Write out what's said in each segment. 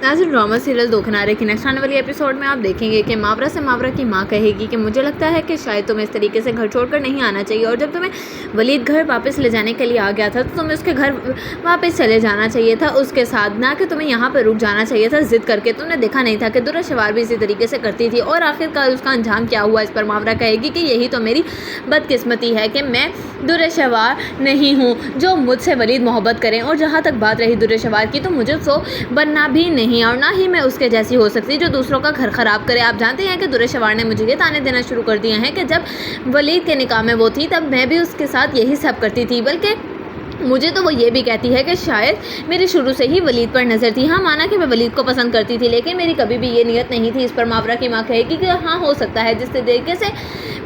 आज drama serial दो किनारे की नेक्स्ट आने वाली एपिसोड में आप देखेंगे कि मावरा से मावरा की माँ कहेगी कि मुझे लगता है कि शायद तुम्हें इस तरीके से घर छोड़कर नहीं आना चाहिए, और जब तुम्हें वलीद घर वापस ले जाने के लिए आ गया था तो तुम्हें उसके घर वापस चले जाना चाहिए था उसके साथ, ना कि तुम्हें यहाँ पर रुक जाना चाहिए था जिद करके। तुमने देखा नहीं था कि दुर्रा शवार भी इसी तरीके से करती थी, और आखिरकार उसका अंजाम क्या हुआ। इस पर मावरा कहेगी कि यही तो मेरी बदकिस्मती है कि मैं दुर्रा शवार नहीं हूँ जो मुझसे वलीद मोहब्बत करें, और जहाँ तक बात रही दुर्रा शवार की तो मुझे तो बनना भी नहीं, और ना ही मैं उसके जैसी हो सकती जो दूसरों का घर खराब करे। आप जानते हैं कि दुर्रा शवार ने मुझे ये ताने देना शुरू कर दिए हैं कि जब वलीद के निकाह में वो थी तब मैं भी उसके साथ यही सब करती थी, बल्कि मुझे तो वो ये भी कहती है कि शायद मेरी शुरू से ही वलीद पर नज़र थी। हाँ, माना कि मैं वलीद को पसंद करती थी, लेकिन मेरी कभी भी ये नीयत नहीं थी। इस पर मावरा की माँ कहेगी कि हाँ, हो सकता है जिस तरीके से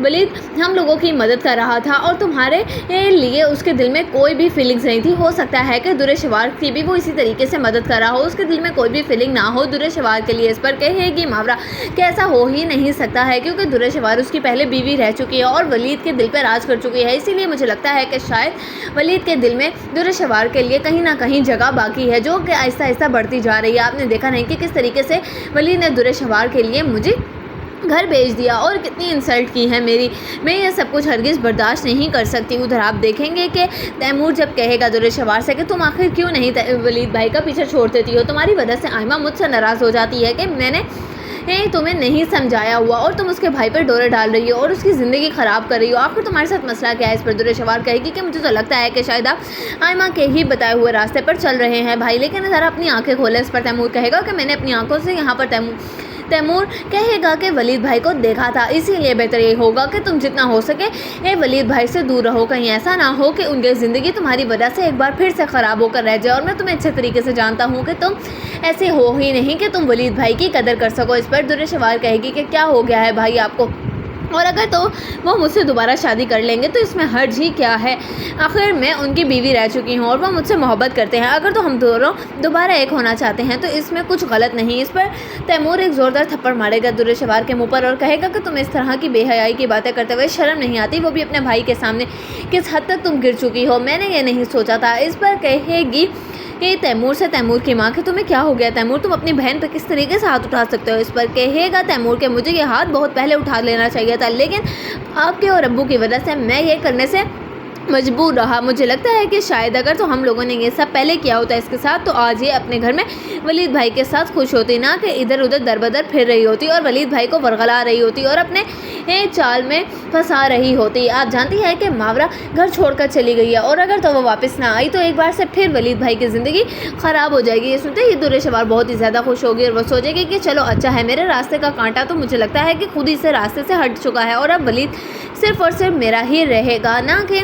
वलीद हम लोगों की मदद कर रहा था और तुम्हारे लिए उसके दिल में कोई भी फीलिंग्स नहीं थी, हो सकता है कि दुर्रा शवार की भी वो इसी तरीके से मदद कर रहा हो, उसके दिल में कोई भी फीलिंग ना हो दुर्रा शवार के लिए। इस पर कहेगी मावरा कि ऐसा हो ही नहीं सकता है, क्योंकि दुर्रा शवार उसकी पहले बीवी रह चुकी है और वलीद के दिल पर राज कर चुकी है। इसीलिए मुझे लगता है कि शायद वलीद के दिल में दुर्रा शवार के लिए कहीं ना कहीं जगह बाकी है, जो कि आहिस्ता आहिस्ता बढ़ती जा रही है। आपने देखा नहीं कि किस तरीके से वलीद ने दुर्रा शवार के लिए मुझे घर भेज दिया और कितनी इंसल्ट की है मेरी। मैं ये सब कुछ हरगिज़ बर्दाश्त नहीं कर सकती। उधर आप देखेंगे कि तैमूर जब कहेगा दुर्रा शवार से कि तुम आखिर क्यों नहीं वलीद भाई का पीछा छोड़ देती हो, तुम्हारी वजह से आयमा मुझसे नाराज़ हो जाती है कि मैंने तुम्हें नहीं समझाया हुआ और तुम उसके भाई पर डोरे डाल रही हो और उसकी ज़िंदगी ख़राब कर रही हो। आखिर तुम्हारे साथ मसला क्या है। इस पर दुर्रा शवार कहेगी कि मुझे तो लगता है कि शायद आप आयमा के ही बताए हुए रास्ते पर चल रहे हैं भाई, लेकिन ज़रा अपनी आंखें खोले। इस पर तैमूर कहेगा कि मैंने अपनी आंखों से यहाँ पर तैमूर कहेगा कि वलीद भाई को देखा था, इसीलिए बेहतर ये होगा कि तुम जितना हो सके वलीद भाई से दूर रहो। कहीं ऐसा ना हो कि उनकी ज़िंदगी तुम्हारी वजह से एक बार फिर से ख़राब होकर रह जाए, और मैं तुम्हें अच्छे तरीके से जानता हूँ कि तुम ऐसे हो ही नहीं कि तुम वलीद भाई की कदर कर सको। इस पर दुर्रा शवार कहेगी कि क्या हो गया है भाई आपको, और अगर तो वो मुझसे दोबारा शादी कर लेंगे तो इसमें हर्ज ही क्या है। आखिर मैं उनकी बीवी रह चुकी हूँ और वो मुझसे मोहब्बत करते हैं। अगर तो हम दोनों दोबारा एक होना चाहते हैं तो इसमें कुछ गलत नहीं। इस पर तैमूर एक ज़ोरदार थप्पड़ मारेगा दुर्रा शवार के मुंह पर और कहेगा कि तुम इस तरह की बेहयाई की बातें करते हुए शर्म नहीं आती, वो भी अपने भाई के सामने। किस हद तक तुम गिर चुकी हो, मैंने ये नहीं सोचा था। इस पर कहेगी तैमूर से तैमूर की माँ कि तुम्हें क्या हो गया तैमूर, तुम अपनी बहन पर किस तरीके से हाथ उठा सकते हो। इस पर कहेगा तैमूर के मुझे ये हाथ बहुत पहले उठा लेना चाहिए था, लेकिन आपके और अब्बू की वजह से मैं ये करने से मजबूर रहा। मुझे लगता है कि शायद अगर तो हम लोगों ने ये सब पहले किया होता इसके साथ तो आज ये अपने घर में वलीद भाई के साथ खुश होती, ना कि इधर उधर दर बदर फिर रही होती और वलीद भाई को वरगला रही होती और अपने चाल में फंसा रही होती। आप जानती हैं कि मावरा घर छोड़कर चली गई है, और अगर तो वो वापस ना आई तो एक बार से फिर वलीद भाई की ज़िंदगी ख़राब हो जाएगी। ये सुनते ही दुर्रा शवार बहुत ही ज़्यादा खुश होगी और वो सोचेगी कि चलो अच्छा है, मेरे रास्ते का कांटा तो मुझे लगता है कि खुद ही से रास्ते से हट चुका है, और अब वलीद सिर्फ़ और सिर्फ मेरा ही रहेगा, ना कि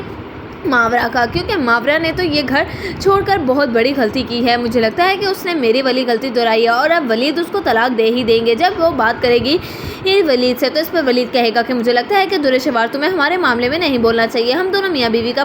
मावरा का, क्योंकि मावरा ने तो ये घर छोड़कर बहुत बड़ी गलती की है। मुझे लगता है कि उसने मेरी वाली गलती दोहराई है और अब वलीद उसको तलाक दे ही देंगे। जब वो बात करेगी ये वलीद से तो इस पर वलीद कहेगा कि मुझे लगता है कि दुर्रा शवार तुम्हें हमारे मामले में नहीं बोलना चाहिए, हम दोनों मियाँ बीवी का